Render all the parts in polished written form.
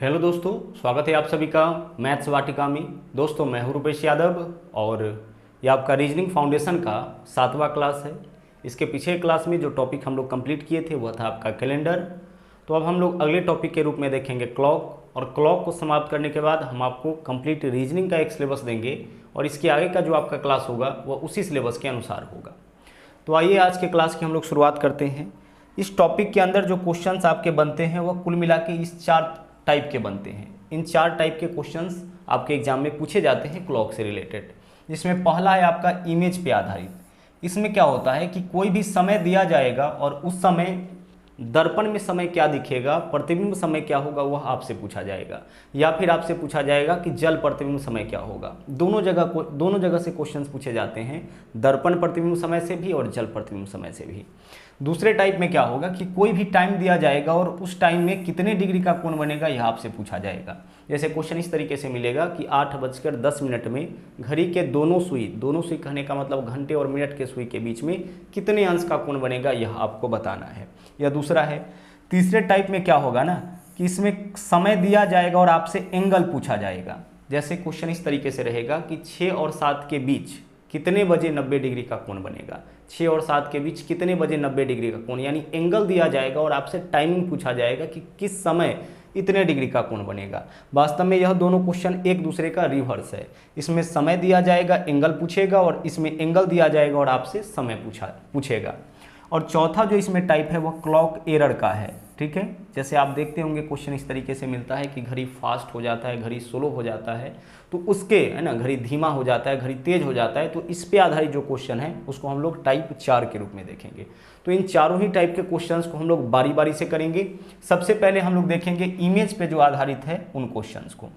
Hello दोस्तों, स्वागत है आप सभी का मैथ्स वाटिका में। दोस्तों मैं हूं रूपेश यादव और ये आपका रीजनिंग फाउंडेशन का 7वां क्लास है। इसके पीछे क्लास में जो टॉपिक हम लोग कंप्लीट किए थे वह था आपका कैलेंडर। तो अब हम लोग अगले टॉपिक के रूप में देखेंगे क्लॉक, और क्लॉक को समाप्त करने के बाद हम आपको कंप्लीट रीजनिंग का एक सिलेबस देंगे और इसके आगे का जो आपका क्लास होगा वह उसी सिलेबस के अनुसार होगा। तो आइए आज के क्लास की हम लोग शुरुआत करते हैं। इस टॉपिक के अंदर जो क्वेश्चंस आपके बनते हैं वह कुल मिला के इस 4 टाइप के बनते हैं। इन 4 टाइप के क्वेश्चंस आपके एग्जाम में पूछे जाते हैं क्लॉक से रिलेटेड, जिसमें पहला है आपका इमेज पे आधारित। इसमें क्या होता है कि कोई भी समय दिया जाएगा और उस समय दर्पण में समय क्या दिखेगा, प्रतिबिंब समय क्या होगा, वह आपसे पूछा जाएगा, या फिर आपसे पूछा जाएगा कि जल प्रतिबिंब समय क्या होगा। दोनों जगह से क्वेश्चंस पूछे जाते हैं, दर्पण प्रतिबिंब समय से भी और जल प्रतिबिंब समय से भी। दूसरे टाइप में क्या होगा कि कोई भी टाइम दिया जाएगा और उस टाइम में कितने डिग्री का कोण बनेगा यह आपसे पूछा जाएगा। जैसे क्वेश्चन इस तरीके से मिलेगा कि 8:10 में घड़ी के दोनों सुई कहने का मतलब घंटे और मिनट के सुई के बीच में कितने अंश का कोण बनेगा यह आपको बताना है। यह दूसरा है। तीसरे टाइप में क्या होगा ना कि इसमें समय दिया जाएगा और आपसे एंगल पूछा जाएगा। जैसे क्वेश्चन इस तरीके से रहेगा कि 6 और 7 के बीच कितने बजे 90 डिग्री का कोण बनेगा। 6 और 7 के बीच कितने बजे 90 डिग्री का कोण, यानी एंगल दिया जाएगा और आपसे टाइमिंग पूछा जाएगा कि किस समय इतने डिग्री का कोण बनेगा। वास्तव में यह दोनों क्वेश्चन एक दूसरे का रिवर्स है। इसमें समय दिया जाएगा, एंगल पूछेगा, और इसमें एंगल दिया जाएगा और आपसे समय पूछेगा। और चौथा जो इसमें टाइप है वह क्लॉक एरर का है। ठीक है, जैसे आप देखते होंगे क्वेश्चन इस तरीके से मिलता है कि घड़ी फास्ट हो जाता है, घड़ी स्लो हो जाता है, तो उसके है ना, घड़ी धीमा हो जाता है, घड़ी तेज हो जाता है, तो इस पे आधारित जो क्वेश्चन है उसको हम लोग टाइप 4 के रूप में देखेंगे। तो इन चारों ही टाइप के क्वेश्चंस को हम लोग बारी बारी से करेंगे। सबसे पहले हम लोग देखेंगे इमेज पे जो आधारित है उन क्वेश्चंस को।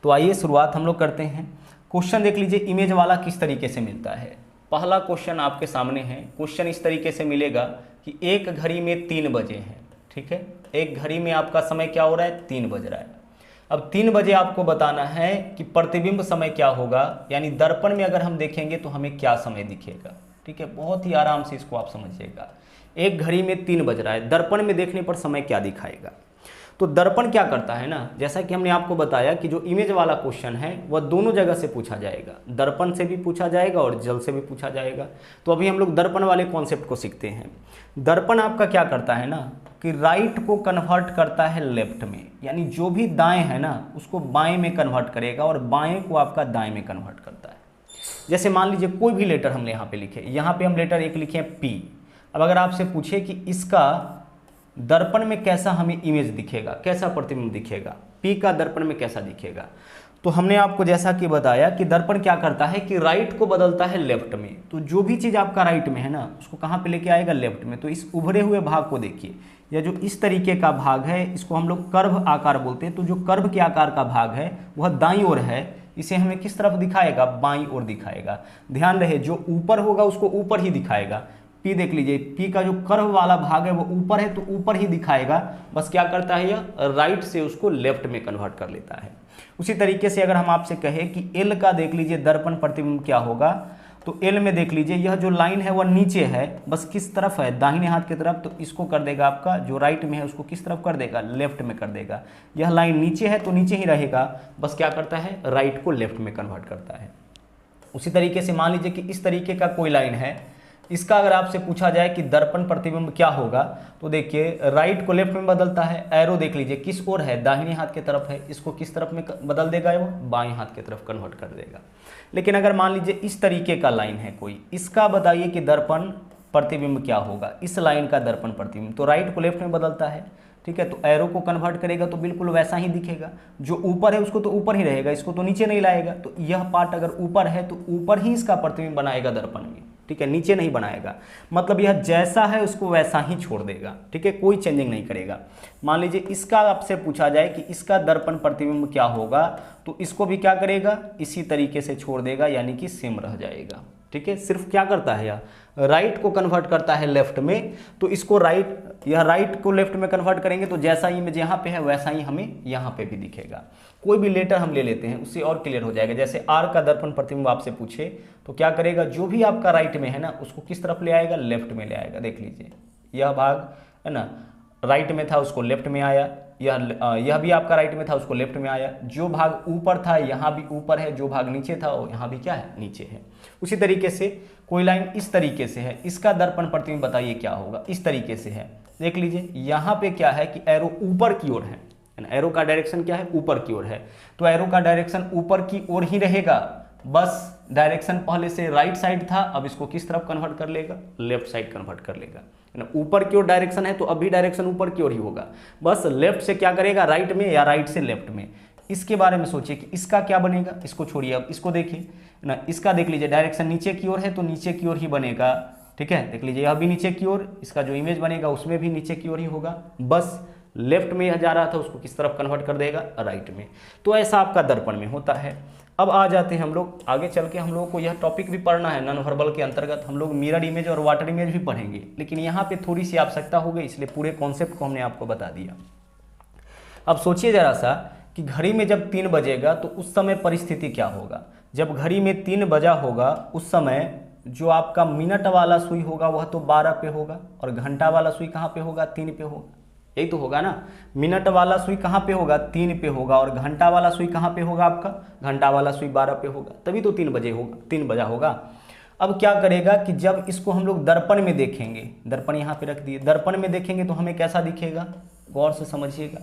तो आइए शुरुआत हम लोग करते हैं। क्वेश्चन देख लीजिए इमेज वाला किस तरीके से मिलता है। पहला क्वेश्चन आपके सामने है। क्वेश्चन इस तरीके से मिलेगा कि एक घड़ी में 3 बजे हैं। ठीक है, एक घड़ी में आपका समय क्या हो रहा है, 3 बज रहा है। अब 3 बजे आपको बताना है कि प्रतिबिंब समय क्या होगा, यानी दर्पण में अगर हम देखेंगे तो हमें क्या समय दिखेगा। ठीक है, बहुत ही आराम से इसको आप समझिएगा। एक घड़ी में 3 बज रहा है, दर्पण में देखने पर समय क्या दिखाएगा। तो दर्पण क्या करता है ना, जैसा कि हमने आपको बताया कि जो इमेज वाला क्वेश्चन है वह दोनों जगह से पूछा जाएगा, दर्पण से भी पूछा जाएगा और जल से भी पूछा जाएगा। तो अभी हम लोग दर्पण वाले कॉन्सेप्ट को सीखते हैं। दर्पण आपका क्या करता है ना कि राइट को कन्वर्ट करता है लेफ्ट में, यानी जो भी दाएं है ना उसको बाएं में कन्वर्ट करेगा और बाएं को आपका दाएं में कन्वर्ट करता है। जैसे मान लीजिए कोई भी लेटर हमने यहाँ पे लिखे, यहाँ पे हम लेटर एक लिखे हैं पी। अब अगर आपसे पूछे कि इसका दर्पण में कैसा हमें इमेज दिखेगा, कैसा प्रतिबिंब दिखेगा, पी का दर्पण में कैसा दिखेगा, तो हमने आपको जैसा कि बताया कि दर्पण क्या करता है कि राइट को बदलता है लेफ्ट में। तो जो भी चीज़ आपका राइट में है ना उसको कहाँ पे लेके आएगा, लेफ्ट में। तो इस उभरे हुए भाग को देखिए, या जो इस तरीके का भाग है इसको हम लोग कर्व आकार बोलते हैं। तो जो कर्व के आकार का भाग है वह दाईं ओर है, इसे हमें किस तरफ दिखाएगा, बाईं ओर दिखाएगा। ध्यान रहे जो ऊपर होगा उसको ऊपर ही दिखाएगा। पी देख लीजिए, पी का जो कर्व वाला भाग है वो ऊपर है तो ऊपर ही दिखाएगा। बस क्या करता है यह, राइट से उसको लेफ्ट में कन्वर्ट कर लेता है। उसी तरीके से अगर हम आपसे कहें कि एल का देख लीजिए दर्पण प्रतिबिंब क्या होगा, तो एल में देख लीजिए यह जो लाइन है वह नीचे है, बस किस तरफ है, दाहिने हाथ की तरफ। तो इसको कर देगा आपका जो राइट में है उसको किस तरफ कर देगा, लेफ्ट में कर देगा। यह लाइन नीचे है तो नीचे ही रहेगा, बस क्या करता है, राइट को लेफ्ट में कन्वर्ट करता है। उसी तरीके से मान लीजिए कि इस तरीके का कोई लाइन है, इसका अगर आपसे पूछा जाए कि दर्पण प्रतिबिंब क्या होगा, तो देखिए राइट को लेफ्ट में बदलता है। एरो देख लीजिए किस ओर है, दाहिने हाथ की तरफ है, इसको किस तरफ में बदल देगा, वो बाएं हाथ की तरफ कन्वर्ट कर देगा। लेकिन अगर मान लीजिए इस तरीके का लाइन है कोई, इसका बताइए कि दर्पण प्रतिबिंब क्या होगा, इस लाइन का दर्पण प्रतिबिंब, तो राइट को लेफ्ट में बदलता है। ठीक है, तो एरो को कन्वर्ट करेगा तो बिल्कुल वैसा ही दिखेगा। जो ऊपर है उसको तो ऊपर ही रहेगा, इसको तो नीचे नहीं लाएगा। तो यह पार्ट अगर ऊपर है तो ऊपर ही इसका प्रतिबिंब बनाएगा दर्पण में। ठीक है, नीचे नहीं बनाएगा, मतलब यह जैसा है उसको वैसा ही छोड़ देगा। ठीक है, कोई चेंजिंग नहीं करेगा। मान लीजिए इसका आपसे पूछा जाए कि इसका दर्पण प्रतिबिंब क्या होगा, तो इसको भी क्या करेगा, इसी तरीके से छोड़ देगा, यानी कि सेम रह जाएगा। ठीक है, सिर्फ क्या करता है यह, राइट को कन्वर्ट करता है लेफ्ट में। तो इसको यह राइट को लेफ्ट में कन्वर्ट करेंगे तो जैसा इमेज यहाँ पे है वैसा ही हमें यहाँ पे भी दिखेगा। कोई भी लेटर हम ले लेते हैं उससे और क्लियर हो जाएगा। जैसे आर का दर्पण प्रतिबिंब आपसे पूछे तो क्या करेगा, जो भी आपका राइट में है ना उसको किस तरफ ले आएगा, लेफ्ट में ले आएगा। देख लीजिए यह भाग है ना राइट में था उसको लेफ्ट में आया, यह भी आपका राइट में था, उसको लेफ्ट में आया। जो भाग ऊपर था यहाँ भी ऊपर है, जो भाग नीचे था यहाँ भी क्या है, नीचे है। उसी तरीके से कोई लाइन इस तरीके से है, इसका दर्पण प्रतिबिंब बताइए क्या होगा, इस तरीके से है। देख लीजिए यहाँ पे क्या है कि एरो ऊपर की ओर है, एरो का डायरेक्शन क्या है, ऊपर की ओर है, तो एरो का डायरेक्शन ऊपर की ओर ही रहेगा। बस डायरेक्शन पहले से राइट साइड था, अब इसको किस तरफ कन्वर्ट कर लेगा, लेफ्ट साइड कन्वर्ट कर लेगा। ऊपर की ओर डायरेक्शन है तो अभी डायरेक्शन ऊपर की ओर ही होगा, बस लेफ्ट से क्या करेगा, राइट में, या राइट से लेफ्ट में। इसके बारे में सोचिए कि इसका क्या बनेगा, इसको छोड़िए, अब इसको देखिए ना, इसका देख लीजिए डायरेक्शन नीचे की ओर है तो नीचे की ओर ही बनेगा, ठीक है। देख लीजिए यह भी नीचे की ओर, इसका जो इमेज बनेगा उसमें भी नीचे की ओर ही होगा। बस लेफ्ट में यह जा रहा था, उसको किस तरफ कन्वर्ट कर देगा, राइट में। तो ऐसा आपका दर्पण में होता है। अब आ जाते हैं हम लोग आगे चल के, हम लोगों को यह टॉपिक भी पढ़ना है, नॉन वर्बल के अंतर्गत हम लोग मिरर इमेज और वाटर इमेज भी पढ़ेंगे, लेकिन यहाँ पे थोड़ी सी आवश्यकता हो गई, इसलिए पूरे कॉन्सेप्ट को हमने आपको बता दिया। अब सोचिए जरा सा कि घड़ी में जब 3 बजेगा तो उस समय परिस्थिति क्या होगा। जब घड़ी में 3 बजा होगा उस समय जो आपका मिनट वाला सुई होगा वह तो 12 पे होगा, और घंटा वाला सुई कहाँ पे होगा, 3 पे होगा। यही तो होगा ना, मिनट वाला सुई कहाँ पे होगा, 3 पे होगा, और घंटा वाला सुई कहाँ पे होगा आपका, घंटा वाला सुई 12 पे होगा, तभी तो 3 बजे होगा, 3 बजा होगा। अब क्या करेगा कि जब इसको हम लोग दर्पण में देखेंगे, दर्पण यहाँ पे रख दिए, दर्पण में देखेंगे तो हमें कैसा दिखेगा, गौर से समझिएगा।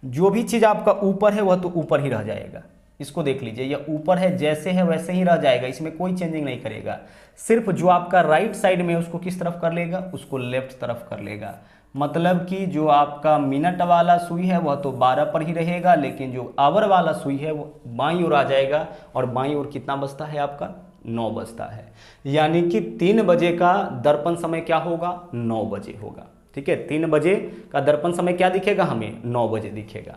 जो भी चीज़ आपका ऊपर है वह तो ऊपर ही रह जाएगा। इसको देख लीजिए, यह ऊपर है, जैसे है वैसे ही रह जाएगा, इसमें कोई चेंजिंग नहीं करेगा। सिर्फ जो आपका राइट साइड में है उसको किस तरफ कर लेगा, उसको लेफ्ट तरफ कर लेगा। मतलब कि जो आपका मिनट वाला सुई है वह तो 12 पर ही रहेगा, लेकिन जो आवर वाला सुई है वो बाईं ओर आ जाएगा, और बाईं ओर कितना बजता है आपका, 9 बजता है। यानी कि 3 बजे का दर्पण समय क्या होगा, 9 बजे होगा, ठीक है। 3 बजे का दर्पण समय क्या दिखेगा हमें, 9 बजे दिखेगा।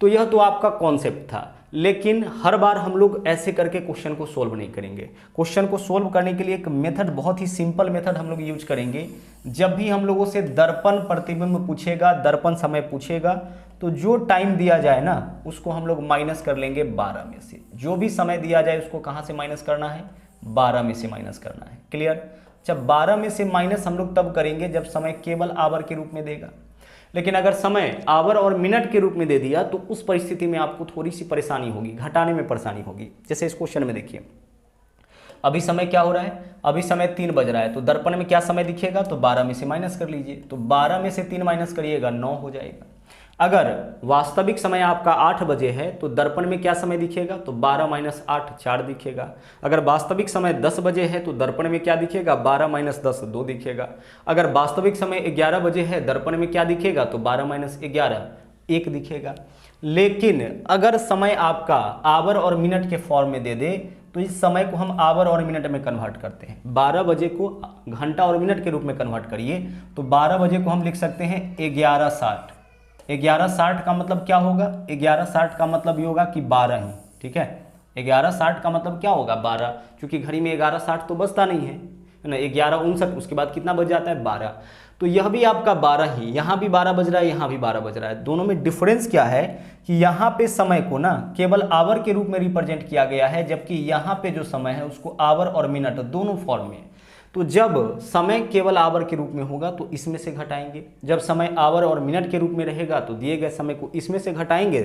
तो यह तो आपका कॉन्सेप्ट था, लेकिन हर बार हम लोग ऐसे करके क्वेश्चन को सोल्व नहीं करेंगे। क्वेश्चन को सोल्व करने के लिए एक मेथड, बहुत ही सिंपल मेथड हम लोग यूज करेंगे। जब भी हम लोगों से दर्पण प्रतिबिंब पूछेगा, दर्पण समय पूछेगा, तो जो टाइम दिया जाए ना उसको हम लोग माइनस कर लेंगे 12 में से। जो भी समय दिया जाए उसको कहाँ से माइनस करना है, 12 में से माइनस करना है। क्लियर। जब 12 में से माइनस हम लोग तब करेंगे जब समय केवल आवर के रूप में देगा, लेकिन अगर समय आवर और मिनट के रूप में दे दिया तो उस परिस्थिति में आपको थोड़ी सी परेशानी होगी, घटाने में परेशानी होगी। जैसे इस क्वेश्चन में देखिए, अभी समय क्या हो रहा है, अभी समय 3 बज रहा है, तो दर्पण में क्या समय दिखेगा, तो 12 में से माइनस कर लीजिए, तो 12 में से 3 माइनस करिएगा, 9 हो जाएगा। अगर वास्तविक समय आपका 8 बजे है तो दर्पण में क्या समय दिखेगा, तो 12 माइनस 8 4 दिखेगा। अगर वास्तविक समय 10 बजे है तो दर्पण में क्या दिखेगा, 12 माइनस 10 2 दिखेगा। अगर वास्तविक समय 11 बजे है, दर्पण में क्या दिखेगा, तो 12 माइनस 11 1 दिखेगा। लेकिन अगर समय आपका आवर और मिनट के फॉर्म में दे दे तो इस समय को हम आवर और मिनट में कन्वर्ट करते हैं। 12 बजे को घंटा और मिनट के रूप में कन्वर्ट करिए तो 12 बजे को हम लिख सकते हैं 11:60। 11:60 का मतलब क्या होगा, 11:60 का मतलब ये होगा कि 12 ही, ठीक है। 11:60 का मतलब क्या होगा, 12, क्योंकि घड़ी में 11:60 तो बजता नहीं है ना, 11:59 उसके बाद कितना बज जाता है, 12। तो यह भी आपका 12 ही, यहाँ भी 12 बज रहा है, यहाँ भी 12 बज रहा है। दोनों में डिफरेंस क्या है कि यहाँ पे समय को ना केवल आवर के रूप में रिप्रेजेंट किया गया है, जबकि यहाँ पे जो समय है उसको आवर और मिनट दोनों फॉर्म में। तो जब समय केवल आवर के रूप में होगा तो इसमें से घटाएंगे, जब समय आवर और मिनट के रूप में रहेगा तो दिए गए समय को इसमें से घटाएंगे,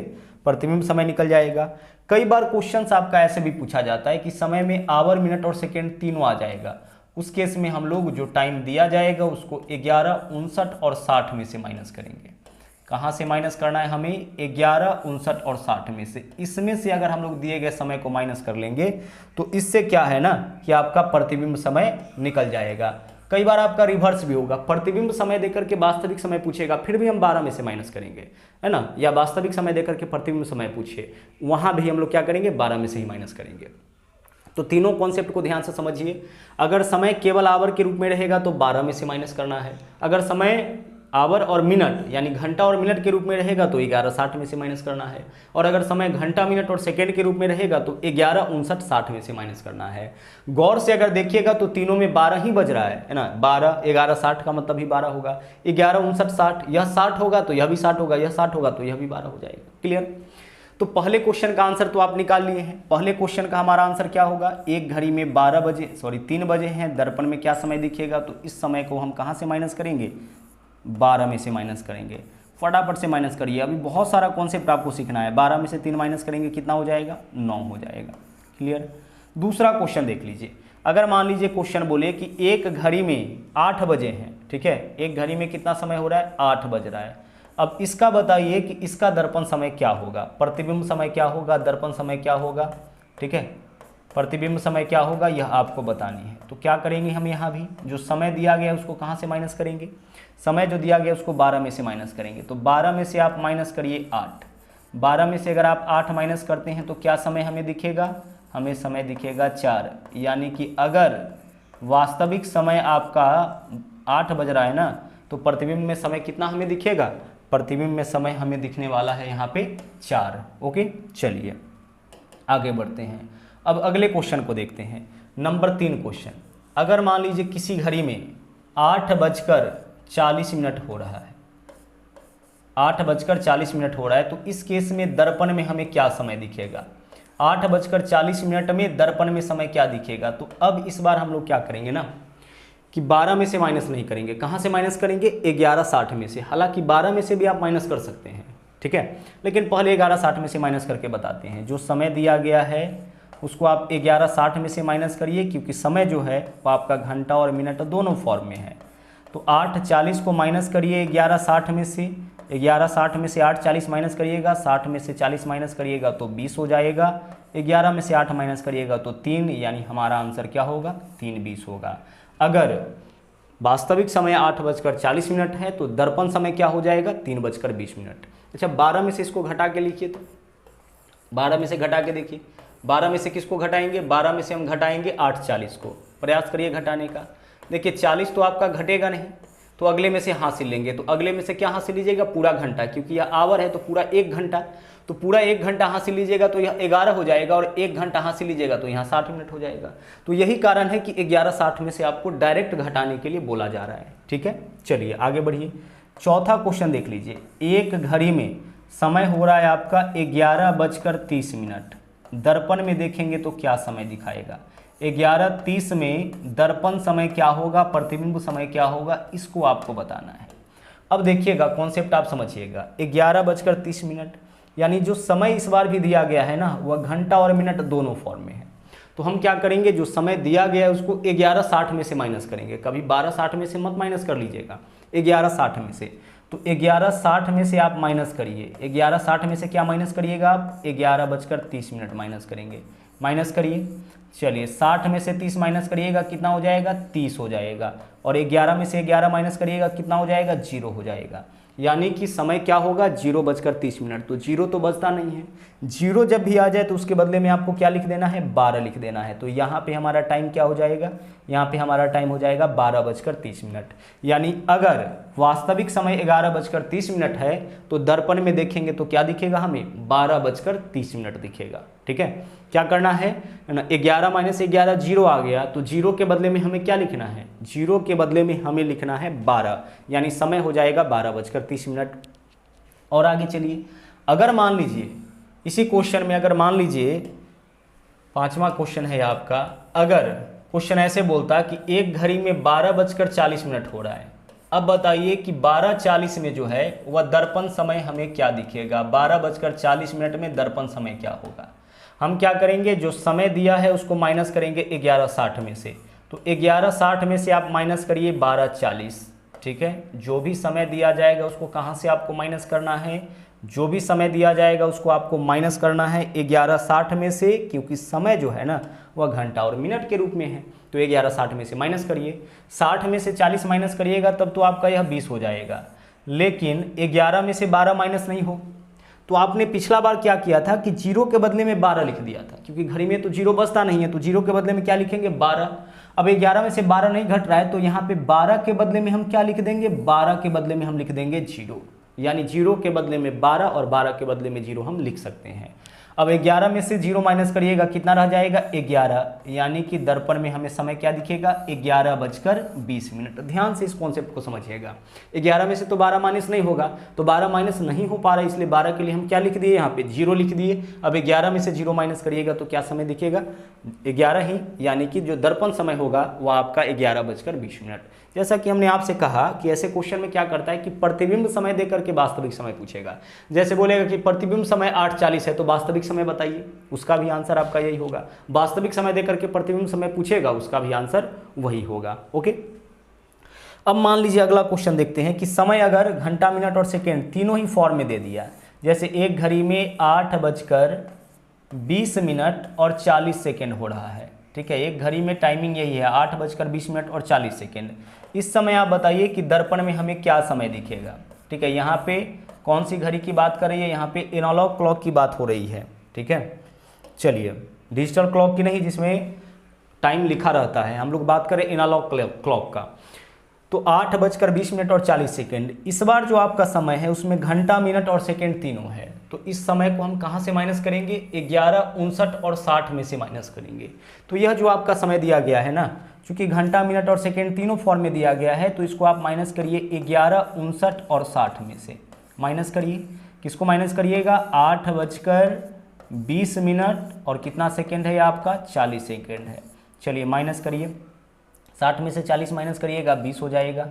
प्रतिबिंब समय निकल जाएगा। कई बार क्वेश्चंस आपका ऐसे भी पूछा जाता है कि समय में आवर, मिनट और सेकेंड तीनों आ जाएगा। उस केस में हम लोग जो टाइम दिया जाएगा उसको 11, 59 और 60 में से माइनस करेंगे। कहाँ से माइनस करना है हमें, 11, 59 और 60 में से। इसमें से अगर हम लोग दिए गए समय को माइनस कर लेंगे तो इससे क्या है ना कि आपका प्रतिबिंब समय निकल जाएगा। कई बार आपका रिवर्स भी होगा, प्रतिबिंब समय देकर के वास्तविक समय पूछेगा, फिर भी हम 12 में से माइनस करेंगे, है ना। या वास्तविक समय देकर के प्रतिबिंब समय पूछे, वहाँ भी हम लोग क्या करेंगे, 12 में से ही माइनस करेंगे। तो तीनों कॉन्सेप्ट को ध्यान से समझिए। अगर समय केवल आवर के रूप में रहेगा तो 12 में से माइनस करना है। अगर समय आवर और मिनट यानी घंटा और मिनट के रूप में रहेगा तो 11:60 में से माइनस करना है। और अगर समय घंटा, मिनट और सेकंड के रूप में रहेगा तो 11, 59, 60 में से माइनस करना है। गौर से अगर देखिएगा तो तीनों में 12 ही बज रहा है ना। 12, 11:60 का मतलब ही 12 होगा। 11, 59, 60, यह 60 होगा तो यह भी 60 होगा, यह 60 होगा तो यह भी 12 हो जाएगा। क्लियर। तो पहले क्वेश्चन का आंसर तो आप निकाल लिए हैं। पहले क्वेश्चन का हमारा आंसर क्या होगा, एक घड़ी में 3 बजे हैं, दर्पण में क्या समय दिखेगा, तो इस समय को हम कहाँ से माइनस करेंगे, 12 में से माइनस करेंगे। फटाफट से माइनस करिए, अभी बहुत सारा कॉन्सेप्ट आपको सीखना है। 12 में से 3 माइनस करेंगे कितना हो जाएगा, 9 हो जाएगा। क्लियर। दूसरा क्वेश्चन देख लीजिए, अगर मान लीजिए क्वेश्चन बोले कि एक घड़ी में 8 बजे हैं, ठीक है, एक घड़ी में कितना समय हो रहा है, 8 बज रहा है। अब इसका बताइए कि इसका दर्पण समय क्या होगा, प्रतिबिंब समय क्या होगा, दर्पण समय क्या होगा, ठीक है, प्रतिबिंब समय क्या होगा, यह आपको बतानी है। तो क्या करेंगे हम, यहाँ भी जो समय दिया गया है उसको कहाँ से माइनस करेंगे, समय जो दिया गया है उसको 12 में से माइनस करेंगे। तो 12 में से आप माइनस करिए 8, 12 में से अगर आप 8 माइनस करते हैं तो क्या समय हमें दिखेगा, हमें समय दिखेगा 4। यानी कि अगर वास्तविक समय आपका 8 बज रहा है ना, तो प्रतिबिंब में समय कितना हमें दिखेगा, प्रतिबिंब में समय हमें दिखने वाला है यहाँ पे 4। ओके, चलिए आगे बढ़ते हैं। अब अगले क्वेश्चन को देखते हैं, नंबर 3 क्वेश्चन। अगर मान लीजिए किसी घड़ी में 8:40 हो रहा है, 8:40 हो रहा है, तो इस केस में दर्पण में हमें क्या समय दिखेगा, 8:40 में दर्पण में समय क्या दिखेगा। तो अब इस बार हम लोग क्या करेंगे ना कि 12 में से माइनस नहीं करेंगे, कहाँ से माइनस करेंगे, 11:60 में से। हालांकि 12 में से भी आप माइनस कर सकते हैं, ठीक है, लेकिन पहले 11:60 में से माइनस करके बताते हैं। जो समय दिया गया है उसको आप 11:60 में से माइनस करिए, क्योंकि समय जो है वो आपका घंटा और मिनट दोनों फॉर्म में है। तो 8:40 को माइनस करिए 11:60 में से, 11:60 में से 8:40 माइनस करिएगा, 60 में से 40 माइनस करिएगा तो 20 हो जाएगा, 11 में से 8 माइनस करिएगा तो 3, यानी हमारा आंसर क्या होगा, 3:20 होगा। अगर वास्तविक समय 8:40 है तो दर्पण समय क्या हो जाएगा, 3:20। अच्छा, 12 में से इसको घटा के लिखिए, तो 12 में से घटा के देखिए, 12 में से किसको घटाएंगे, 12 में से हम घटाएंगे 8:40 को। प्रयास करिए घटाने का। देखिए 40 तो आपका घटेगा नहीं, तो अगले में से हासिल लेंगे। तो अगले में से क्या हासिल लीजिएगा, पूरा घंटा, क्योंकि यह आवर है तो पूरा 1 घंटा, तो पूरा 1 घंटा हासिल लीजिएगा तो यह 11 हो जाएगा, और 1 घंटा हासिल लीजिएगा तो यहाँ 60 मिनट हो जाएगा। तो यही कारण है कि 11:60 में से आपको डायरेक्ट घटाने के लिए बोला जा रहा है, ठीक है। चलिए आगे बढ़िए, चौथा क्वेश्चन देख लीजिए। एक घड़ी में समय हो रहा है आपका 11:30, दर्पण में देखेंगे तो क्या समय दिखाएगा, 11:30 में दर्पण समय क्या होगा, प्रतिबिंब समय क्या होगा, इसको आपको बताना है। अब देखिएगा कॉन्सेप्ट आप समझिएगा, 11:30, यानी जो समय इस बार भी दिया गया है ना, वह घंटा और मिनट दोनों फॉर्म में है। तो हम क्या करेंगे, जो समय दिया गया है उसको 11:60 में से माइनस करेंगे, कभी 12:60 में से मत माइनस कर लीजिएगा, 11:60 में से। तो 11:60 में से आप माइनस करिए, 11:60 में से क्या माइनस करिएगा आप, 11:30 माइनस करेंगे, माइनस करिए। चलिए 60 में से 30 माइनस करिएगा, कितना हो जाएगा, 30 हो जाएगा, और 11 में से 11 माइनस करिएगा, कितना हो जाएगा, 0 हो जाएगा। यानी कि समय क्या होगा, 0:30। तो 0 तो बचता नहीं है, 0 जब भी आ जाए तो उसके बदले में आपको क्या लिख देना है, 12 लिख देना है। तो यहाँ पे हमारा टाइम क्या हो जाएगा, यहाँ पे हमारा टाइम हो जाएगा 12:30। यानी अगर वास्तविक समय 11:30 है तो दर्पण में देखेंगे तो क्या दिखेगा हमें, 12:30 दिखेगा, ठीक है। क्या करना है ना, 11 माइनस 11 0 आ गया, तो 0 के बदले में हमें क्या लिखना है, 0 के बदले में हमें लिखना है 12, यानी समय हो जाएगा 12:30। और आगे चलिए, अगर मान लीजिए इसी क्वेश्चन में, अगर मान लीजिए 5वां क्वेश्चन है आपका, अगर क्वेश्चन ऐसे बोलता कि एक घड़ी में 12:40 हो रहा है। अब बताइए कि 12:40 में जो है वह दर्पण समय हमें क्या दिखेगा, 12:40 में दर्पण समय क्या होगा। हम क्या करेंगे, जो समय दिया है उसको माइनस करेंगे 11:60 में से। तो 11:60 में से आप माइनस करिए 12:40, ठीक है। जो भी समय दिया जाएगा उसको कहाँ से आपको माइनस करना है, जो भी समय दिया जाएगा उसको आपको माइनस करना है 11:60 में से, क्योंकि समय जो है ना वह घंटा और मिनट के रूप में है। तो 11:60 में से माइनस करिए, 60 में से 40 माइनस करिएगा तब तो आपका यह 20 हो जाएगा। लेकिन 11 में से 12 माइनस नहीं हो, तो आपने पिछला बार क्या किया था कि 0 के बदले में 12 लिख दिया था, क्योंकि घड़ी में तो 0 बचता नहीं है, तो 0 के बदले में क्या लिखेंगे, 12। अब 11 में से 12 नहीं घट रहा है, तो यहाँ पे 12 के बदले में हम क्या लिख देंगे, 12 के बदले में हम लिख देंगे 0, यानी 0 के बदले में 12 और 12 के बदले में 0 हम लिख सकते हैं। अब 11 में से 0 माइनस करिएगा, कितना रह जाएगा 11, यानी कि दर्पण में हमें समय क्या दिखेगा 11:20। ध्यान से इस कॉन्सेप्ट को समझिएगा। 11 में से तो 12 माइनस नहीं होगा, तो 12 माइनस नहीं हो पा रहा, इसलिए 12 के लिए हम क्या लिख दिए, यहाँ पे 0 लिख दिए। अब 11 में से 0 माइनस करिएगा तो क्या समय दिखेगा 11 ही, यानी कि जो दर्पण समय होगा वह आपका 11:20। जैसा कि हमने आपसे कहा कि ऐसे क्वेश्चन में क्या करता है कि प्रतिबिंब समय देकर के वास्तविक समय पूछेगा। जैसे बोलेगा कि प्रतिबिंब समय 8:40 है, तो वास्तविक समय बताइए, उसका भी आंसर आपका यही होगा। वास्तविक समय देकर के प्रतिबिंब समय पूछेगा, उसका भी आंसर वही होगा। ओके, अब मान लीजिए अगला क्वेश्चन देखते हैं कि समय अगर घंटा, मिनट और सेकेंड तीनों ही फॉर्म में दे दिया, जैसे एक घड़ी में 8:20 और 40 सेकेंड हो रहा है। ठीक है, एक घड़ी में टाइमिंग यही है 8:20 और 40 सेकेंड। इस समय आप बताइए कि दर्पण में हमें क्या समय दिखेगा। ठीक है, यहाँ पे कौन सी घड़ी की बात कर रही है, यहाँ पे एनालॉग क्लॉक की बात हो रही है। ठीक है, चलिए डिजिटल क्लॉक की नहीं जिसमें टाइम लिखा रहता है, हम लोग बात करें एनालॉग क्लॉक का। तो 8:20 और 40 सेकेंड। इस बार जो आपका समय है उसमें घंटा, मिनट और सेकेंड तीनों है, तो इस समय को हम कहाँ से माइनस करेंगे 11, 59 और 60 में से माइनस करेंगे। तो यह जो आपका समय दिया गया है ना, चूंकि घंटा, मिनट और सेकेंड तीनों फॉर्म में दिया गया है, तो इसको आप माइनस करिए 11, 59 और 60 में से माइनस करिए। किसको माइनस करिएगा 8:20 और कितना सेकेंड है आपका 40 सेकेंड है। चलिए माइनस करिए, 60 में से 40 माइनस करिएगा 20 हो जाएगा।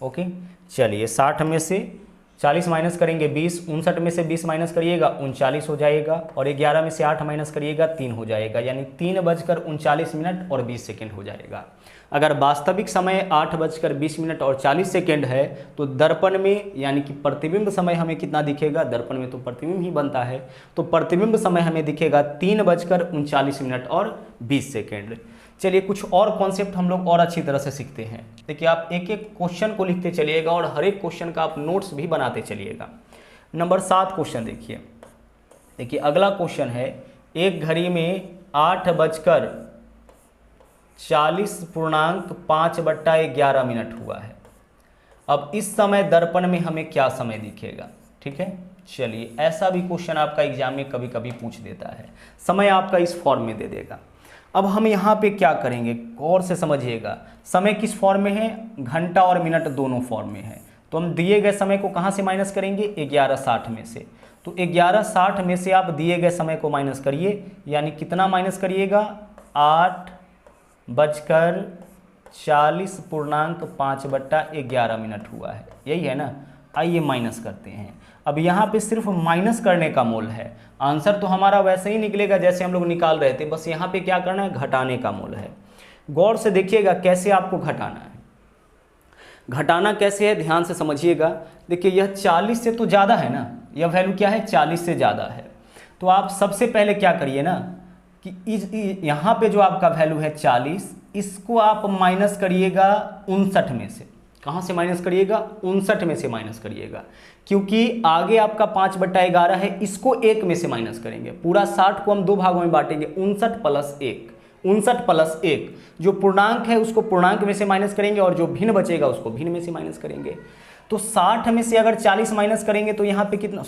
ओके, चलिए 60 में से 40 माइनस करेंगे 20, 59 में से 20 माइनस करिएगा 39 हो जाएगा, और 11 में से 8 माइनस करिएगा 3 हो जाएगा, यानी 3:39 और 20 सेकेंड हो जाएगा। अगर वास्तविक समय 8:20 और 40 सेकेंड है, तो दर्पण में यानी कि प्रतिबिंब समय हमें कितना दिखेगा, दर्पण में तो प्रतिबिंब ही बनता है, तो प्रतिबिंब समय हमें दिखेगा 3:39 और 20 सेकेंड। चलिए कुछ और कॉन्सेप्ट हम लोग और अच्छी तरह से सीखते हैं। देखिए आप एक एक क्वेश्चन को लिखते चलिएगा और हर एक क्वेश्चन का आप नोट्स भी बनाते चलिएगा। नंबर 7 क्वेश्चन देखिए। देखिए अगला क्वेश्चन है, एक घड़ी में 8:40.5/11 हुआ है। अब इस समय दर्पण में हमें क्या समय दिखेगा। ठीक है, चलिए ऐसा भी क्वेश्चन आपका एग्जाम में कभी कभी पूछ देता है, समय आपका इस फॉर्म में दे देगा। अब हम यहाँ पे क्या करेंगे, गौर से समझिएगा, समय किस फॉर्म में है, घंटा और मिनट दोनों फॉर्म में है, तो हम दिए गए समय को कहाँ से माइनस करेंगे 11:60 में से। तो 11:60 में से आप दिए गए समय को माइनस करिए, यानी कितना माइनस करिएगा 8:40.5/11 हुआ है, यही है ना। आइए माइनस करते हैं। अब यहाँ पे सिर्फ माइनस करने का मोल है, आंसर तो हमारा वैसे ही निकलेगा जैसे हम लोग निकाल रहे थे, बस यहाँ पे क्या करना है घटाने का मोल है। गौर से देखिएगा कैसे आपको घटाना है, घटाना कैसे है ध्यान से समझिएगा। देखिए यह 40 से तो ज़्यादा है ना, यह वैल्यू क्या है 40 से ज़्यादा है, तो आप सबसे पहले क्या करिए ना कि यहाँ पे जो आपका वैल्यू है 40, इसको आप माइनस करिएगा 59 में से। कहाँ से माइनस करिएगा 59 में से माइनस करिएगा, क्योंकि आगे आपका 5/11 है, इसको 1 में से माइनस करेंगे। पूरा 60 को हम 2 भागों में बांटेंगे, 59+1 जो पूर्णांक है उसको पूर्णांक में से माइनस करेंगे, और जो भिन्न बचेगा उसको भिन्न में से माइनस करेंगे। तो 60 में से अगर 40 माइनस करेंगे तो यहाँ पे कितना,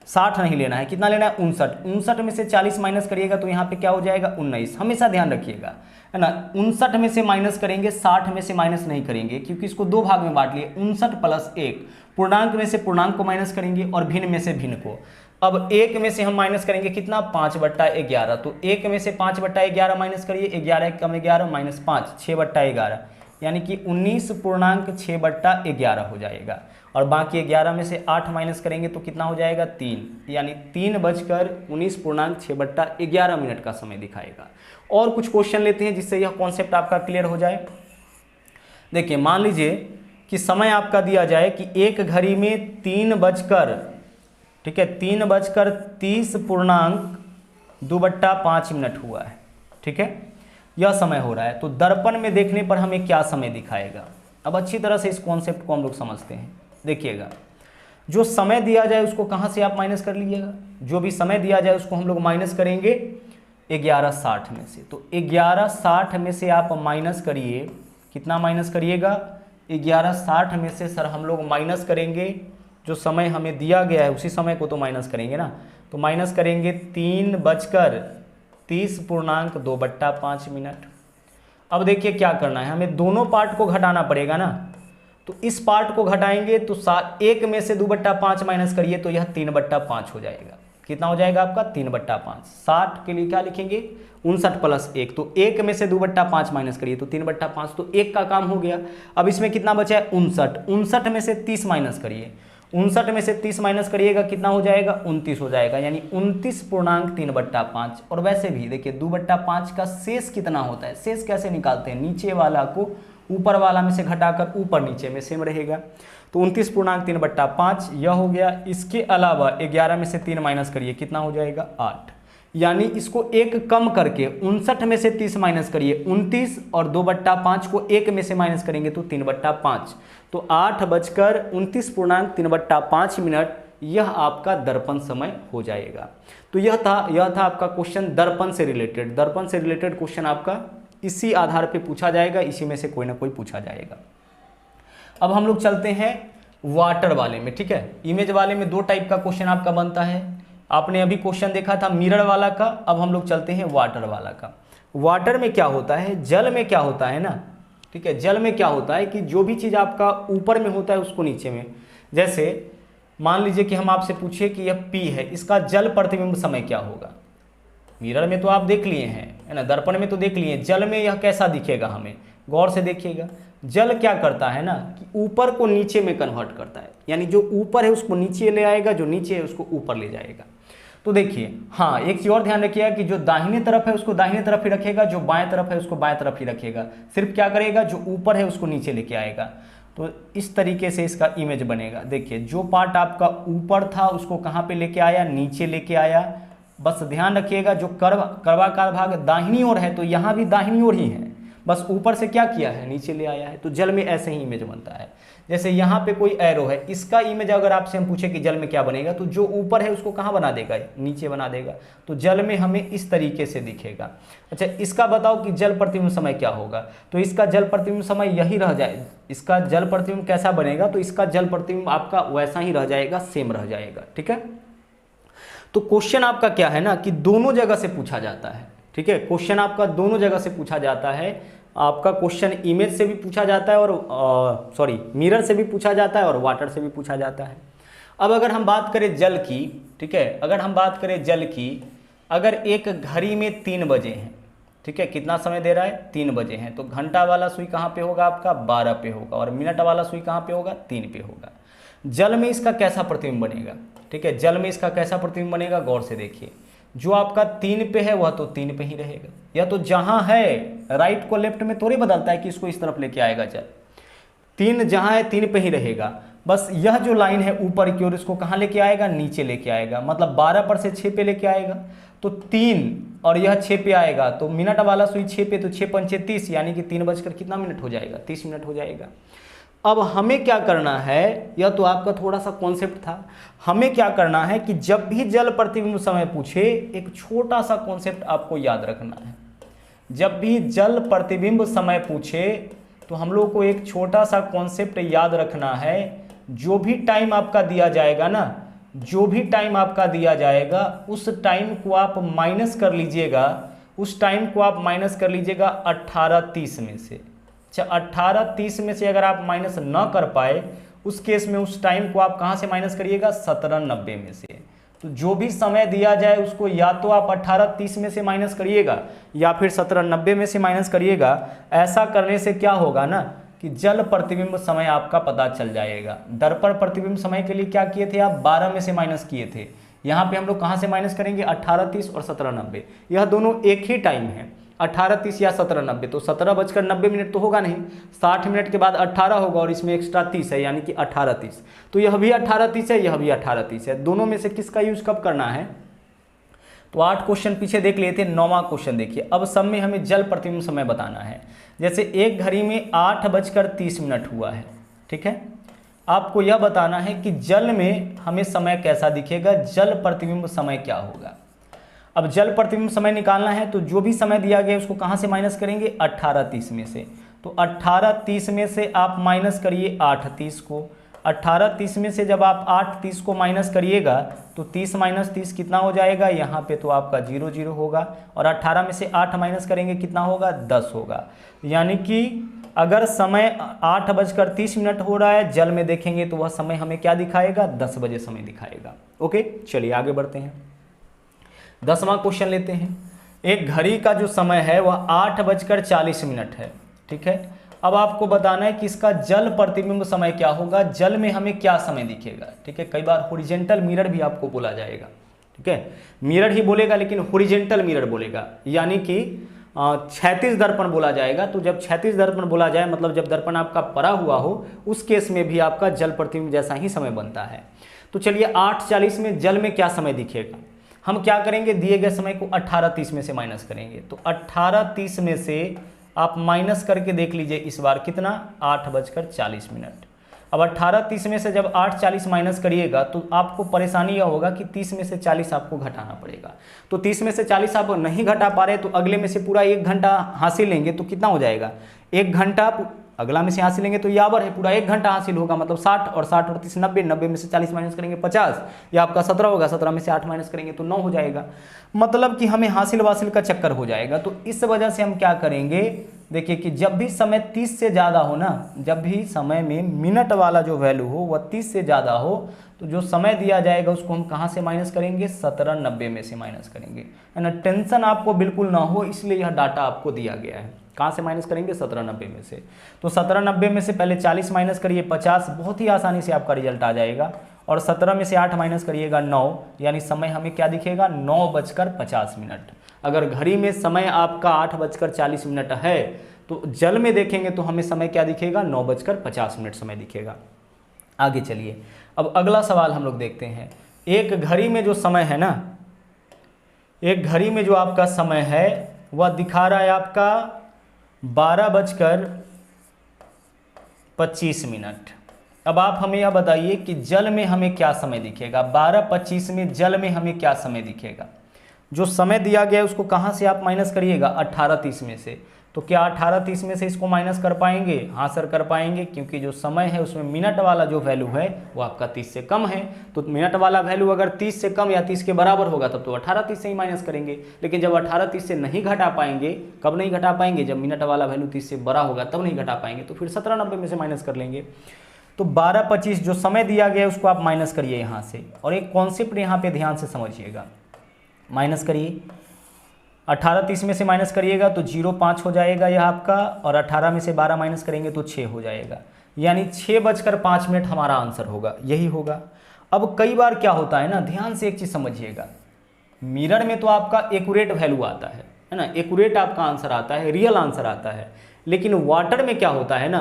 60 नहीं लेना है, कितना लेना है 59 में से 40 माइनस करिएगा तो यहाँ पे क्या हो जाएगा 19। हमेशा ध्यान रखिएगा है ना, 59 में से माइनस करेंगे, 60 में से माइनस नहीं करेंगे, क्योंकि इसको 2 भाग में बांट लिए। 59+1 पूर्णांक में से पूर्णांक को माइनस करेंगे और भिन्न में से भिन्न को। अब 1 में से हम माइनस करेंगे कितना 5/11, तो 1 में से 5/11 माइनस करिए, 11 कम 11 -5 6/11, यानी कि 19.6/11 हो जाएगा। और बाकी 11 में से 8 माइनस करेंगे तो कितना हो जाएगा 3, यानी 3:19.6/11 का समय दिखाएगा। और कुछ क्वेश्चन लेते हैं जिससे यह कॉन्सेप्ट आपका क्लियर हो जाए। देखिए मान लीजिए कि समय आपका दिया जाए कि एक घड़ी में 3:30.2/5 हुआ है। ठीक है, यह समय हो रहा है, तो दर्पण में देखने पर हमें क्या समय दिखाएगा। अब अच्छी तरह से इस कॉन्सेप्ट को हम लोग समझते हैं। देखिएगा जो समय दिया जाए उसको कहाँ से आप माइनस कर लीजिएगा, जो भी समय दिया जाए उसको हम लोग माइनस करेंगे 11:60 में से। तो 11:60 में से आप माइनस करिए, कितना माइनस करिएगा 11:60 में से सर हम लोग माइनस करेंगे जो समय हमें दिया गया है उसी समय को तो माइनस करेंगे ना, तो माइनस करेंगे 3:30.2/5 मिनट। अब देखिए क्या करना है, हमें दोनों पार्ट को घटाना पड़ेगा ना, तो इस पार्ट को घटाएंगे तो 1 में से 2/5 माइनस करिए तो यह 3/5 हो जाएगा। कितना हो जाएगा आपका 3/5। 60 के लिए क्या लिखेंगे 59 + 1, तो 1 में से 2/5 माइनस करिए तो 3/5, तो 1 का काम हो गया। अब इसमें कितना बचा है 59, 59 में से 30 माइनस करिए, 59 में से 30 माइनस करिएगा कितना हो जाएगा 29 हो जाएगा, यानी 29.3/5। और वैसे भी देखिए 2/5 का शेष कितना होता है, शेष कैसे निकालते हैं, नीचे वाला को ऊपर वाला में से घटाकर ऊपर नीचे में सेम रहेगा, तो 29.3/5 यह हो गया। इसके अलावा 11 में से 3 माइनस करिए कितना हो जाएगा 8, यानी इसको 1 कम करके 59 में से 30 माइनस करिए 29, और 2/5 को 1 में से माइनस करेंगे तो 3/5, तो 8:29.3/5 मिनट यह आपका दर्पण समय हो जाएगा। तो यह था आपका क्वेश्चन दर्पण से रिलेटेड। दर्पण से रिलेटेड क्वेश्चन आपका इसी आधार पे पूछा जाएगा, इसी में से कोई ना कोई पूछा जाएगा। अब हम लोग चलते हैं वाटर वाले में, ठीक है। इमेज वाले में 2 टाइप का क्वेश्चन आपका बनता है, आपने अभी क्वेश्चन देखा था मिरर वाला का, अब हम लोग चलते हैं वाटर वाला का। वाटर में क्या होता है, जल में क्या होता है ना, ठीक है, जल में क्या होता है कि जो भी चीज़ आपका ऊपर में होता है उसको नीचे में, जैसे मान लीजिए कि हम आपसे पूछे कि यह P है, इसका जल प्रतिबिंब समय क्या होगा। मिरर में तो आप देख लिए हैं, है ना, दर्पण में तो देख लिए, जल में यह कैसा दिखेगा, हमें गौर से देखिएगा। जल क्या करता है ना कि ऊपर को नीचे में कन्वर्ट करता है, यानी जो ऊपर है उसको नीचे ले आएगा, जो नीचे है उसको ऊपर ले जाएगा। तो देखिए हाँ, एक चीज़ और ध्यान रखिएगा कि जो दाहिने तरफ है उसको दाहिने तरफ ही रखेगा, जो बाएं तरफ है उसको बाएं तरफ ही रखेगा। सिर्फ क्या करेगा, जो ऊपर है उसको नीचे लेके आएगा। तो इस तरीके से इसका इमेज बनेगा। देखिए जो पार्ट आपका ऊपर था उसको कहाँ पे लेके आया, नीचे लेके आया। बस ध्यान रखिएगा जो कर्वाकार भाग दाहिनी ओर है तो यहाँ भी दाहिनी ओर ही है, बस ऊपर से क्या किया है, नीचे ले आया है। तो जल में ऐसे ही इमेज बनता है। जैसे यहाँ पे कोई एरो है, इसका इमेज अगर आपसे हम पूछे कि जल में क्या बनेगा, तो जो ऊपर है उसको कहाँ बना देगा, नीचे बना देगा। तो जल में हमें इस तरीके से दिखेगा। अच्छा इसका बताओ कि जल प्रतिबिंब समय क्या होगा, तो इसका जल प्रतिबिंब समय यही रह जाए। इसका जल प्रतिबिंब कैसा बनेगा, तो इसका जल प्रतिबिंब आपका वैसा ही रह जाएगा, सेम रह जाएगा, ठीक है। तो क्वेश्चन आपका क्या है ना कि दोनों जगह से पूछा जाता है, ठीक है। क्वेश्चन आपका दोनों जगह से पूछा जाता है। आपका क्वेश्चन इमेज से भी पूछा जाता है और मिरर से भी पूछा जाता है और वाटर से भी पूछा जाता है। अब अगर हम बात करें जल की, ठीक है, अगर हम बात करें जल की, अगर एक घड़ी में 3 बजे हैं, ठीक है, कितना समय दे रहा है 3 बजे हैं, तो घंटा वाला सुई कहाँ पे होगा आपका 12 पे होगा, और मिनट वाला सुई कहाँ पे होगा 3 पे होगा। जल में इसका कैसा प्रतिबिंब बनेगा, ठीक है, जल में इसका कैसा प्रतिबिंब बनेगा, गौर से देखिए। जो आपका 3 पे है वह तो 3 पे ही रहेगा, या तो जहां है राइट को लेफ्ट में थोड़ी बदलता है कि इसको इस तरफ लेके आएगा जल। 3 जहां है 3 पे ही रहेगा। बस यह जो लाइन है ऊपर की ओर इसको कहां लेके आएगा, नीचे लेके आएगा। मतलब 12 पर से 6 पे लेके आएगा, तो 3 और यह 6 पे आएगा, तो मिनट वाला सुई 6 पे, तो 6 पंचे 30, यानी कि 3 बजकर कितना मिनट हो जाएगा, 30 मिनट हो जाएगा। अब हमें क्या करना है, यह तो आपका थोड़ा सा कॉन्सेप्ट था। हमें क्या करना है कि जब भी जल प्रतिबिंब समय पूछे, एक छोटा सा कॉन्सेप्ट आपको याद रखना है। जब भी जल प्रतिबिंब समय पूछे तो हम लोग को एक छोटा सा कॉन्सेप्ट याद रखना है। जो भी टाइम आपका दिया जाएगा ना, जो भी टाइम आपका दिया जाएगा उस टाइम को आप माइनस कर लीजिएगा, उस टाइम को आप माइनस कर लीजिएगा 18:30 में से। अच्छा 18:30 में से अगर आप माइनस न कर पाए, उस केस में उस टाइम को आप कहाँ से माइनस करिएगा, 17:90 में से। तो जो भी समय दिया जाए उसको या तो आप 18:30 में से माइनस करिएगा या फिर 17:90 में से माइनस करिएगा। ऐसा करने से क्या होगा ना कि जल प्रतिबिंब समय आपका पता चल जाएगा। दर्पण प्रतिबिंब समय के लिए क्या किए थे आप, 12 में से माइनस किए थे। यहाँ पे हम लोग कहाँ से माइनस करेंगे, 18:30 और 17:90। यह दोनों एक ही टाइम है, 18:30 या 17:90। तो 17:90 तो होगा नहीं, 60 मिनट के बाद 18 होगा और इसमें एक्स्ट्रा 30 है, यानी कि 18:30। तो यह भी 18:30 है, यह भी 18:30 है। दोनों में से किसका यूज कब करना है। तो 8 क्वेश्चन पीछे देख लिए थे। 9वां क्वेश्चन देखिए। अब सब में हमें जल प्रतिबिंब समय बताना है। जैसे एक घड़ी में 8:30 हुआ है, ठीक है। आपको यह बताना है कि जल में हमें समय कैसा दिखेगा, जल प्रतिबिंब समय क्या होगा। अब जल प्रतिबिंब समय निकालना है तो जो भी समय दिया गया है उसको कहाँ से माइनस करेंगे, 18:30 में से। तो 18:30 में से आप माइनस करिए 8:30 को। 18:30 में से जब आप 8:30 को माइनस करिएगा तो 30 - 30 कितना हो जाएगा, यहाँ पे तो आपका 0 0 होगा, और 18 में से 8 माइनस करेंगे कितना होगा, 10 होगा। यानी कि अगर समय 8:30 हो रहा है, जल में देखेंगे तो वह समय हमें क्या दिखाएगा, 10 बजे समय दिखाएगा। ओके, चलिए आगे बढ़ते हैं। 10वां क्वेश्चन लेते हैं। एक घड़ी का जो समय है वह 8:40 है, ठीक है। अब आपको बताना है कि इसका जल प्रतिबिंब समय क्या होगा, जल में हमें क्या समय दिखेगा, ठीक है। कई बार हॉरिजॉन्टल मिरर भी आपको बोला जाएगा, ठीक है। मिरर ही बोलेगा लेकिन हॉरिजॉन्टल मिरर बोलेगा, यानी कि क्षैतिज दर्पण बोला जाएगा। तो जब क्षैतिज दर्पण बोला जाए मतलब जब दर्पण आपका परा हुआ हो, उस केस में भी आपका जल प्रतिबिंब जैसा ही समय बनता है। तो चलिए 8:40 में जल में क्या समय दिखेगा, हम क्या करेंगे, दिए गए समय को 18:30 में से माइनस करेंगे। तो 18:30 में से आप माइनस करके देख लीजिए इस बार कितना, 8:40। अब 18:30 में से जब 8:40 माइनस करिएगा तो आपको परेशानी यह होगा कि 30 में से 40 आपको घटाना पड़ेगा। तो 30 में से 40 आप नहीं घटा पा रहे तो अगले में से पूरा 1 घंटा हासिल लेंगे तो कितना हो जाएगा, 1 घंटा अगला में से हासिल लेंगे तो यावर है, पूरा 1 घंटा हासिल होगा, मतलब 60 और 30 90, 90 में से 40 माइनस करेंगे 50, या आपका 17 होगा, 17 में से 8 माइनस करेंगे तो 9 हो जाएगा। मतलब कि हमें हासिल वासिल का चक्कर हो जाएगा। तो इस वजह से हम क्या करेंगे, देखिए कि जब भी समय 30 से ज़्यादा हो ना, जब भी समय में मिनट वाला जो वैल्यू हो वह 30 से ज़्यादा हो, तो जो समय दिया जाएगा उसको हम कहाँ से माइनस करेंगे, 1790 में से माइनस करेंगे, है ना। टेंशन आपको बिल्कुल ना हो, इसलिए यह डाटा आपको दिया गया है। कहाँ से माइनस करेंगे, 1790 में से। तो 1790 में से पहले 40 माइनस करिए 50, बहुत ही आसानी से आपका रिजल्ट आ जाएगा। और 17 में से 8 माइनस करिएगा 9, यानी समय हमें क्या दिखेगा, 9:50। अगर घड़ी में समय आपका 8:40 है तो जल में देखेंगे तो हमें समय क्या दिखेगा, 9:50 समय दिखेगा। आगे चलिए, अब अगला सवाल हम लोग देखते हैं। एक घड़ी में जो समय है ना, एक घड़ी में जो आपका समय है वह दिखा रहा है आपका 12:25। अब आप हमें यह बताइए कि जल में हमें क्या समय दिखेगा, 12:25 में जल में हमें क्या समय दिखेगा। जो समय दिया गया है उसको कहाँ से आप माइनस करिएगा, 18:30 में से। तो क्या 18:30 में से इसको माइनस कर पाएंगे, हाँ सर कर पाएंगे, क्योंकि जो समय है उसमें मिनट वाला जो वैल्यू है वो आपका 30 से कम है। तो मिनट वाला वैल्यू अगर 30 से कम या 30 के बराबर होगा तब तो 18:30 से ही माइनस करेंगे। लेकिन जब 18:30 से नहीं घटा पाएंगे, कब नहीं घटा पाएंगे, जब मिनट वाला वैल्यू 30 से बड़ा होगा तब नहीं घटा पाएंगे, तो फिर 1790 में से माइनस कर लेंगे। तो 12:25 जो समय दिया गया है उसको आप माइनस करिए यहाँ से। और एक कॉन्सेप्ट यहाँ पे ध्यान से समझिएगा, माइनस करिए 18:30 में से माइनस करिएगा तो 0.5 हो जाएगा यह आपका, और 18 में से 12 माइनस करेंगे तो 6 हो जाएगा, यानी 6:05 हमारा आंसर होगा, यही होगा। अब कई बार क्या होता है ना, ध्यान से एक चीज़ समझिएगा, मिरर में तो आपका एक्यूरेट वैल्यू आता है ना, एक्यूरेट आपका आंसर आता है, रियल आंसर आता है। लेकिन वाटर में क्या होता है ना,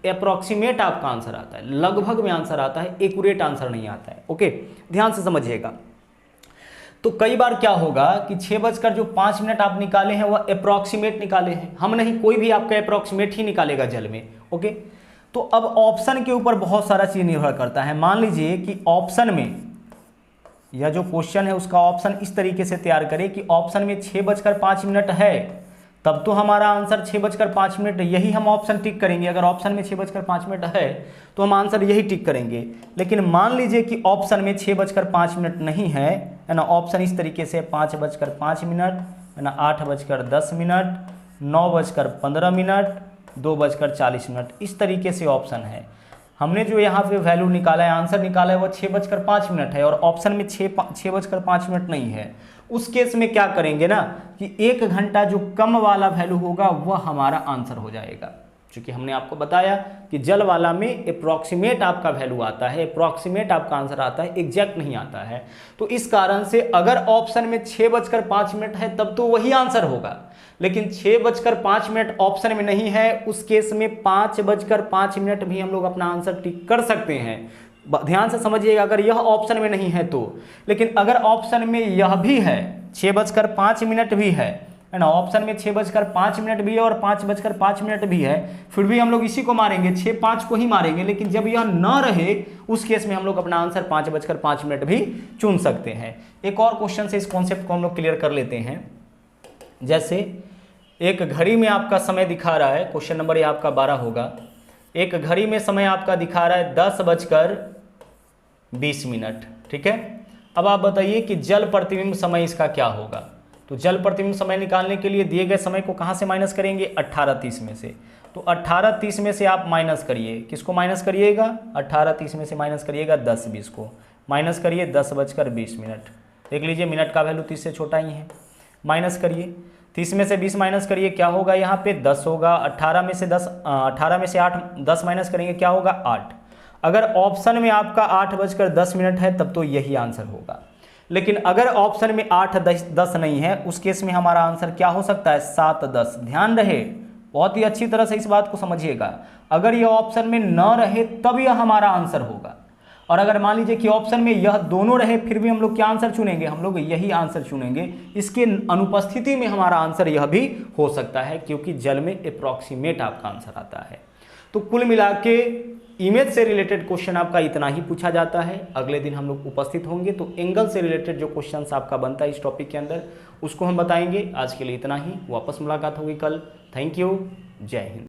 अप्रॉक्सीमेट आपका आंसर आता है, लगभग में आंसर आता है, एक्यूरेट आंसर नहीं आता है। ओके, ध्यान से समझिएगा। तो कई बार क्या होगा कि 6:05 आप निकाले हैं वह अप्रॉक्सीमेट निकाले हैं, हम नहीं, कोई भी आपका अप्रॉक्सीमेट ही निकालेगा जल में। ओके, तो अब ऑप्शन के ऊपर बहुत सारा चीज़ निर्भर करता है। मान लीजिए कि ऑप्शन में यह जो क्वेश्चन है उसका ऑप्शन इस तरीके से तैयार करें कि ऑप्शन में 6:05 है, तब तो हमारा आंसर 6:05, यही हम ऑप्शन टिक करेंगे। अगर ऑप्शन में 6:05 है तो हम आंसर यही टिक करेंगे। लेकिन मान लीजिए कि ऑप्शन में 6:05 नहीं है ना, ऑप्शन इस तरीके से 5:05 है ना, 8:10, 9:15, 2:40, इस तरीके से ऑप्शन है। हमने जो यहाँ पे वैल्यू निकाला है, आंसर निकाला है, वो 6:05 है और ऑप्शन में 6:05 नहीं है। उस केस में क्या करेंगे ना कि 1 घंटा जो कम वाला वैल्यू होगा वह हमारा आंसर हो जाएगा। क्योंकि हमने आपको बताया कि जल वाला में अप्रॉक्सीमेट आपका वैल्यू आता है, अप्रॉक्सीमेट आपका आंसर आता है, एग्जैक्ट नहीं आता है। तो इस कारण से अगर ऑप्शन में 6:05 है तब तो वही आंसर होगा, लेकिन 6:05 ऑप्शन में नहीं है, उस केस में 5:05 भी हम लोग अपना आंसर टिक कर सकते हैं। ध्यान से समझिएगा, अगर यह ऑप्शन में नहीं है तो। लेकिन अगर ऑप्शन में यह भी है, 6:05 भी है ना, ऑप्शन में 6:05 भी है और 5:05 भी है, फिर भी हम लोग इसी को मारेंगे, 6-5 को ही मारेंगे। लेकिन जब यह न रहे उस केस में हम लोग अपना आंसर 5:05 भी चुन सकते हैं। एक और क्वेश्चन से इस कॉन्सेप्ट को हम लोग क्लियर कर लेते हैं। जैसे एक घड़ी में आपका समय दिखा रहा है, क्वेश्चन नंबर ये आपका 12 होगा एक घड़ी में समय आपका दिखा रहा है 10:20। ठीक है। अब आप बताइए कि जल प्रतिबिंब समय इसका क्या होगा। तो जल प्रतिबिंब समय निकालने के लिए दिए गए समय को कहाँ से माइनस करेंगे, 18:30 में से। तो 18:30 में से आप माइनस करिए, किसको माइनस करिएगा, 18:30 में से माइनस करिएगा 10:20 को, माइनस करिए 10:20। देख लीजिए मिनट का वैल्यू 30 से छोटा ही है, माइनस करिए 30 में से 20 माइनस करिए, क्या होगा यहाँ पे 10 होगा। 18 में से 8 10 माइनस करेंगे, क्या होगा 8। अगर ऑप्शन में आपका 8:10 है तब तो यही आंसर होगा। लेकिन अगर ऑप्शन में 8:10 नहीं है, उस केस में हमारा आंसर क्या हो सकता है, 7:10। ध्यान रहे, बहुत ही अच्छी तरह से इस बात को समझिएगा। अगर यह ऑप्शन में न रहे तब यह हमारा आंसर होगा, और अगर मान लीजिए कि ऑप्शन में यह दोनों रहे फिर भी हम लोग क्या आंसर चुनेंगे, हम लोग यही आंसर चुनेंगे। इसके अनुपस्थिति में हमारा आंसर यह भी हो सकता है, क्योंकि जल में अप्रॉक्सीमेट आपका आंसर आता है। तो कुल मिला के इमेज से रिलेटेड क्वेश्चन आपका इतना ही पूछा जाता है। अगले दिन हम लोग उपस्थित होंगे तो एंगल से रिलेटेड जो क्वेश्चन आपका बनता है इस टॉपिक के अंदर उसको हम बताएंगे। आज के लिए इतना ही, वापस मुलाकात होगी कल। थैंक यू, जय हिंद।